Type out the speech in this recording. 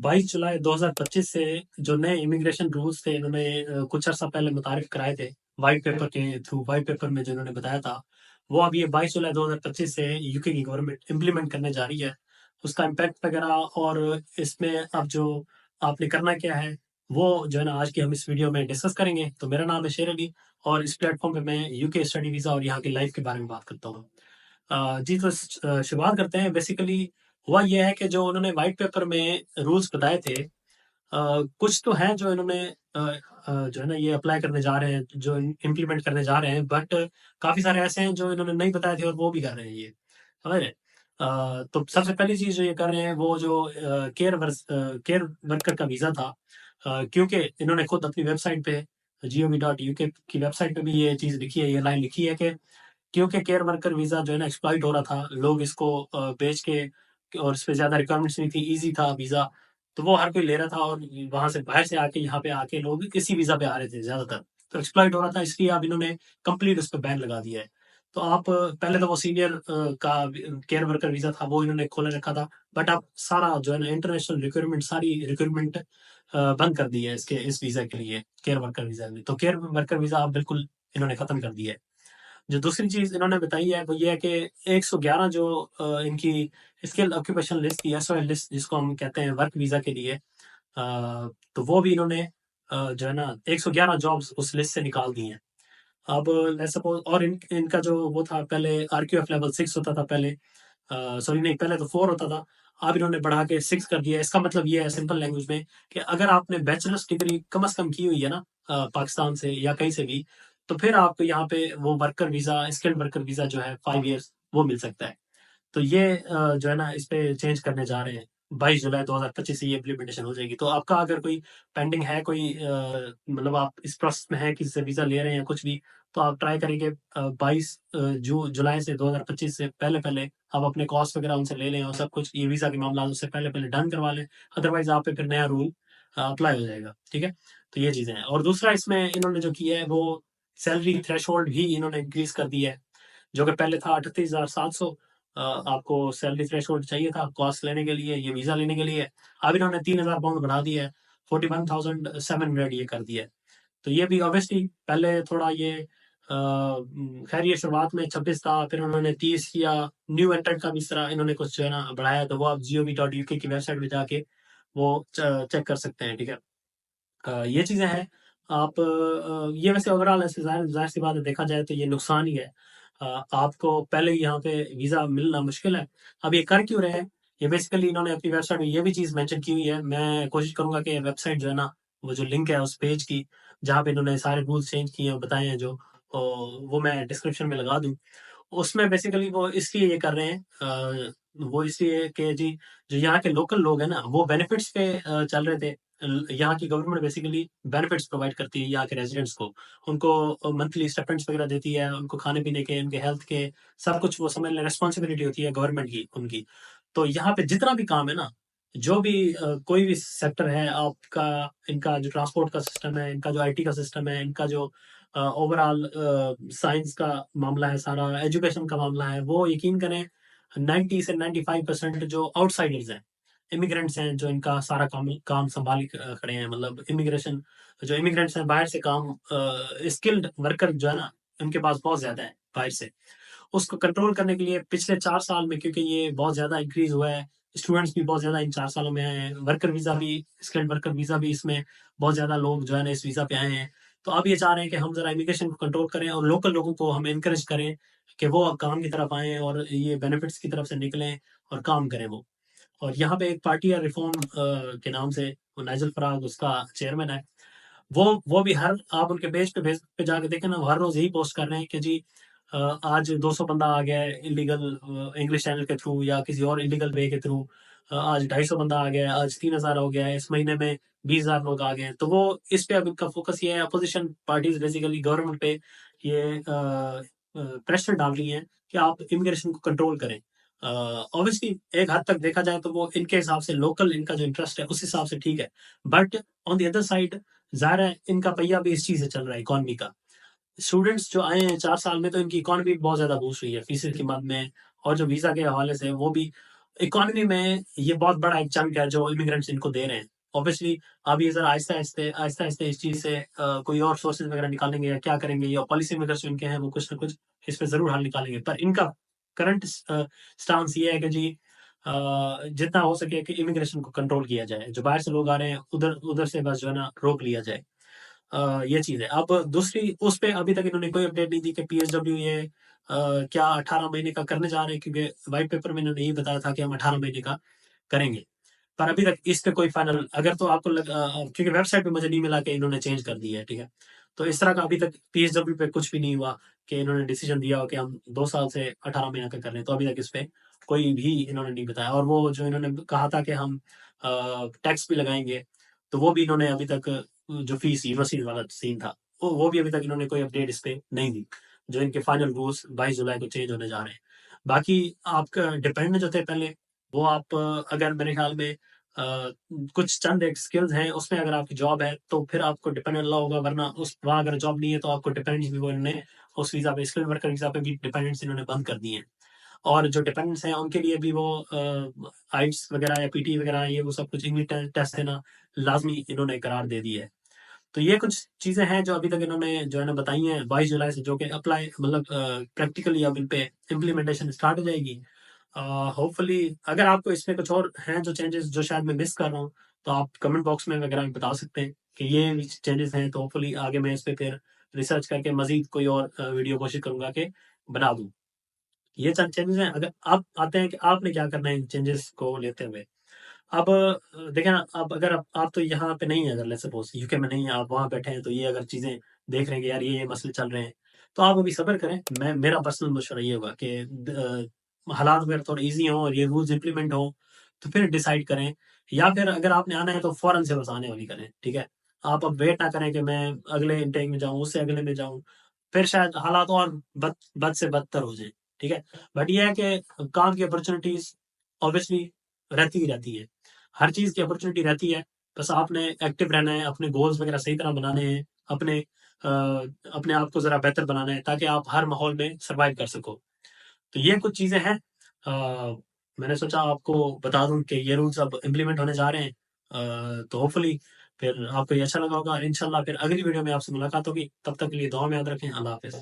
22 जुलाई 2025 से जो नए इमिग्रेशन रूल्स थे इन्होंने कुछ अर्सा पहले मुतारिफ कराए थे वाइट पेपर के थ्रू। वाइट पेपर में जो इन्होंने बताया था वो अब ये 22 जुलाई 2025 से यूके की गवर्नमेंट इम्प्लीमेंट करने जा रही है। उसका इम्पैक्ट वगैरह और इसमें अब जो आपने करना क्या है वो जो है ना आज की हम इस वीडियो में डिस्कस करेंगे। तो मेरा नाम है शेर अली और इस प्लेटफॉर्म पे मैं यूके स्टडी वीज़ा और यहाँ की लाइफ के बारे में बात करता हूँ। जी, तो शुरुआत करते हैं। बेसिकली हुआ ये है कि जो उन्होंने व्हाइट पेपर में रूल्स बताए थे, कुछ तो हैं जो इन्होंने जो है ना ये अप्लाई करने जा रहे हैं, जो इम्प्लीमेंट करने जा रहे हैं, बट काफ़ी सारे ऐसे हैं जो इन्होंने नहीं बताए थे और वो भी कर रहे हैं ये, समझ रहे हैं? तो सबसे पहली चीज़ जो ये कर रहे हैं वो जो केयर वर्कर का वीज़ा था, क्योंकि इन्होंने खुद अपनी वेबसाइट पे gov.uk की वेबसाइट पे भी ये चीज़ लिखी है, ये लाइन लिखी है कि क्योंकि केयर वर्कर वीज़ा जो है ना एक्सप्लॉइट हो रहा था, लोग इसको बेच के और इसपे ज़्यादा रिक्वायरमेंट्स नहीं थी, ईज़ी था वीज़ा, तो वो हर कोई ले रहा था और वहाँ से बाहर से आके यहाँ पे आके लोग इसी वीज़ा पे आ रहे थे ज़्यादातर। तो एक्सप्लॉइट हो रहा था इसलिए अब इन्होंने कंप्लीट उस पे बैन लगा दिया है। तो आप पहले तो वो सीनियर का केयर वर्कर वीज़ा था वो इन्होंने खोले रखा था, बट अब सारा जो है ना इंटरनेशनल रिक्रूटमेंट सारी रिक्रूटमेंट बंद कर दी है इसके इस वीज़ा के लिए, केयर वर्कर वीज़ा में। तो केयर वर्कर वीज़ा अब बिल्कुल इन्होंने खत्म कर दिया है। जो दूसरी चीज़ इन्होंने बताई है वो ये है कि 111 जो इनकी स्किल ऑक्यूपेशन लिस्ट थी, एसओएल लिस्ट जिसको हम कहते हैं वर्क वीज़ा के लिए, तो वो भी इन्होंने जो है ना 111 जॉब्स उस लिस्ट से निकाल दी हैं। अब लेट्स सपोज़ और इनका जो वो था पहले आरक्यूएफ लेवल 6 होता था पहले, सॉरी नहीं पहले तो 4 होता था, अब इन्होंने बढ़ा के 6 कर दिया है। इसका मतलब ये है सिंपल लैंग्वेज में कि अगर आपने बैचलर्स डिग्री कम से कम की हुई है ना पाकिस्तान से या कहीं से भी, तो फिर आपको यहाँ पे वो worker visa, skilled worker visa जो है 5 इयर्स वो मिल सकता है। तो ये जो है ना इस पे चेंज करने जा रहे हैं। 22 जुलाई 2025 से ये इम्प्लीमेंटेशन हो जाएगी। तो आपका अगर कोई पेंडिंग है, कोई मतलब आप इस प्रोसेस में हैं, किसी से वीज़ा ले रहे हैं कुछ भी, तो आप ट्राई करेंगे 22 जुलाई से 2025 से पहले-पहले आप अपने कॉस्ट वगैरह उनसे ले लें और सब कुछ ये वीज़ा के मामला उससे पहले-पहले डन करवा लें। अदरवाइज़ आप पे फिर नया रूल अप्लाई हो जाएगा, ठीक है? तो ये चीज़ें हैं और दूसरा इसमें इन्होंने जो किया है वो सैलरी थ्रेशोल्ड भी इन्होंने इंक्रीज़ कर दी है, जो कि पहले था 38,700। आपको सैलरी थ्रेशोल्ड चाहिए था कॉस्ट लेने के लिए, ये वीज़ा लेने के लिए। अब इन्होंने 3,000 पाउंड बढ़ा दिया है, 41,700 ये कर दिया है। तो ये भी ऑब्वियसली पहले थोड़ा ये खैर ये शुरुआत में 26 था, फिर उन्होंने 30 किया, न्यू एंट्रेंट का भी इस तरह इन्होंने कुछ जो है ना बढ़ाया, तो वो आप gov.uk की वेबसाइट पे जाके वो चेक कर सकते हैं, ठीक है? ये चीज़ें हैं। आप ये वैसे ओवरऑल ऐसे ज़ाहिर-सी बात है देखा जाए तो ये नुकसान ही है। आपको पहले ही यहाँ पे वीज़ा मिलना मुश्किल है। अब ये कर क्यों रहे हैं? ये बेसिकली इन्होंने अपनी वेबसाइट में ये भी चीज़ मेंशन की हुई है। मैं कोशिश करूँगा कि वेबसाइट जो है ना, वो जो लिंक है उस पेज की, जहाँ पे इन्होंने सारे रूल्स चेंज किए हैं, बताए हैं जो, वो मैं डिस्क्रिप्शन में लगा दूँ। उसमें बेसिकली वो इसलिए ये कर रहे हैं, वो इसलिए कि जी, जो यहाँ के लोकल लोग हैं ना, वो बेनिफिट्स पे चल रहे थे। यहाँ की गवर्नमेंट बेसिकली बेनिफिट्स प्रोवाइड करती है यहाँ के रेज़िडेंट्स को। उनको मंथली स्टाइपेंड्स वगैरह देती है, उनको खाने-पीने के, उनके हेल्थ के, सब कुछ वो समझ लें रिस्पॉन्सिबिलिटी होती है गवर्नमेंट की उनकी। तो यहाँ पे जितना भी काम है ना, जो भी कोई भी सेक्टर है आपका, इनका जो ट्रांसपोर्ट का सिस्टम है, इनका जो आईटी का सिस्टम है, इनका जो ओवरऑल साइंस का मामला है सारा, एजुकेशन का मामला है, वो यकीन करें 90 से 95% जो आउटसाइडर्स हैं, इमिग्रेंट्स हैं, जो इनका सारा काम काम सँभाल खड़े हैं। मतलब इमिग्रेशन जो इमिग्रेंट्स हैं बाहर से काम, स्किल्ड वर्कर जो है ना, उनके पास बहुत ज़्यादा है बाहर से। उसको कंट्रोल करने के लिए पिछले 4 साल में, क्योंकि ये बहुत ज़्यादा इंक्रीज़ हुआ है, स्टूडेंट्स भी बहुत ज़्यादा इन 4 सालों में आए हैं, वर्कर वीज़ा भी, स्किल्ड वर्कर वीज़ा भी, इसमें बहुत ज़्यादा लोग जो है ना इस वीज़ा पे आए हैं। तो अब ये चाह रहे हैं कि हम ज़रा इमिग्रेशन को कंट्रोल करें और लोकल लोगों को हम एनकरेज करें कि वो अब काम की तरफ आएँ और ये बेनिफिट्स की तरफ से निकलें और काम करें वो। और यहाँ पे एक पार्टी है रिफॉर्म के नाम से, वो नाइजल फ़राज उसका चेयरमैन है। वो भी हर आप उनके पेज पे जाके देखें ना, वो हर रोज़ यही पोस्ट कर रहे हैं कि जी, आज 200 बंदा आ गया है इल्लीगल इंग्लिश चैनल के थ्रू या किसी और इल्लीगल वे के थ्रू। आज 250 बंदा आ गया है, आज 3,000 हो गया है, इस महीने में 20,000 लोग आ गए हैं। तो वो इस पे अब इनका फ़ोकस ये है, अपोज़िशन पार्टीज़ बेसिकली गवर्नमेंट पे ये प्रेशर डाल रही हैं कि आप इमिग्रेशन को कंट्रोल करें। ऑब्वियसली एक हद तक देखा जाए तो वो इनके हिसाब से लोकल इनका जो इंटरेस्ट है उस हिसाब से ठीक है। But on the other side ज़ाहिर है इनका पहिया भी इस चीज़ से चल रहा है, इकॉनमी का। स्टूडेंट्स जो आए हैं 4 साल में, तो इनकी इकॉनमी बहुत ज़्यादा बूस्ट हुई है फीसें की मद में, और जो वीज़ा के हवाले से वो भी। इकोनॉमी में ये बहुत बड़ा एक चंक है जो इमिग्रेंट्स इनको दे रहे हैं। ऑब्वियसली अब ये ज़रा आहिस्ते-आहिस्ते इस चीज़ से कोई और सोर्सेज़ वगैरह निकालेंगे या क्या करेंगे, या पॉलिसी मेकर्स जो इनके हैं वो कुछ ना कुछ इस पे ज़रूर हल निकालेंगे। पर इनका करंट स्टांस ये है कि जी जितना हो सके कि इमिग्रेशन को कंट्रोल किया जाए। जो बाहर से लोग आ रहे हैं उधर उधर से बस जो है ना रोक लिया जाए। ये चीज़ है। अब दूसरी उस पे अभी तक इन्होंने कोई अपडेट नहीं दी कि पीएसडब्ल्यू ये क्या 18 महीने का करने जा रहे हैं, क्योंकि व्हाइट पेपर में इन्होंने यही बताया था कि हम 18 महीने का करेंगे। पर अभी तक इस पे कोई फाइनल अगर तो आपको क्योंकि वेबसाइट पे मुझे नहीं मिला कि इन्होंने चेंज कर दी है, ठीक है? तो इस तरह का अभी तक पीएसडब्ल्यू पे कुछ भी नहीं हुआ कि इन्होंने डिसीजन दिया हो कि हम 2 साल से 18 महीने का कर रहे हैं, तो अभी तक इस पे कोई भी इन्होंने नहीं बताया। और वो जो इन्होंने कहा था कि हम टैक्स भी लगाएँगे, तो वो भी इन्होंने अभी तक जो फीस यूनिवर्सिटी वाला सीन था, वो भी अभी तक इन्होंने कोई अपडेट इस पे नहीं दी, जो इनके फाइनल रूल्स 22 जुलाई को चेंज होने जा रहे हैं। बाकी आपका डिपेंडेंट जो थे पहले, वो आप अगर मेरे ख्याल में कुछ चंद एक स्किल्स हैं, उसमें अगर आपकी जॉब है, तो फिर आपको डिपेंडेंट ला होगा, वरना उस वहाँ अगर जॉब नहीं है, तो आपको डिपेंडेंट्स भी वो इन्होंने उस वीज़ा पे स्किल्ड वर्कर वीज़ा पे भी डिपेंडेंट्स इन्होंने बंद कर दिए हैं। और जो डिपेंडेंट्स हैं, उनके लिए भी वो आइट्स वगैरह या पीटी वगैरह ये वो सब कुछ इंग्लिश टेस्ट देना लाज़मी इन्होंने करार दे दी है। तो ये कुछ चीज़ें हैं जो अभी तक इन्होंने जो है ना बताई हैं 22 जुलाई से, जो कि अप्लाई मतलब प्रैक्टिकली अब इन पे इम्प्लीमेंटेशन स्टार्ट हो जाएगी। होपफुली अगर आपको इसमें कुछ और हैं जो चेंजेस जो शायद मैं मिस कर रहा हूँ, तो आप कमेंट बॉक्स में वगैरह में बता सकते हैं कि ये चेंजेस हैं, तो होपफुली आगे मैं इस पे फिर रिसर्च करके मज़ीद कोई और वीडियो कोशिश करूँगा कि बना दूँ। ये चंद चेंजेस हैं, अगर आप आते हैं कि आपने क्या करना है इन चेंजेस को लेते हुए। अब देखें ना, अब अगर आप तो यहाँ पे नहीं है, अगर लेट्स सपोज़ यूके में नहीं है, आप वहाँ बैठे हैं, तो ये अगर चीज़ें देख रहे हैं कि यार ये मसले चल रहे हैं, तो आप अभी सब्र करें। मेरा पर्सनल मशवरा ये होगा कि हालात अगर थोड़े ईज़ी हों और ये रूल्स इम्प्लीमेंट हों, तो फिर डिसाइड करें, या फिर अगर आपने आना है तो फ़ौरन से बस आने वाली करें, ठीक है? आप अब वेट ना करें कि मैं अगले इनटेक में जाऊँ, उससे अगले में जाऊँ, फिर शायद हालात और बद से बदतर हो जाएँ, ठीक है? बट ये है कि काम की अपॉर्च्युनिटीज़ ऑब्वियसली रहती ही रहती हैं। हर चीज़ की अपॉर्च्युनिटी रहती है, बस आपने एक्टिव रहना है, अपने गोल्स वगैरह सही तरह बनाने हैं, अपने आप को ज़रा बेहतर बनाना है, ताकि आप हर माहौल में सर्वाइव कर सको। तो ये कुछ चीज़ें हैं, मैंने सोचा आपको बता दूँ कि ये रूल्स अब इम्प्लीमेंट होने जा रहे हैं। तो होपफुली फिर आपको ये अच्छा लगा होगा, और इंशाल्लाह फिर अगली वीडियो में आपसे मुलाकात होगी। तब तक के लिए दुआ में याद रखें। अल्लाह हाफ़िज़।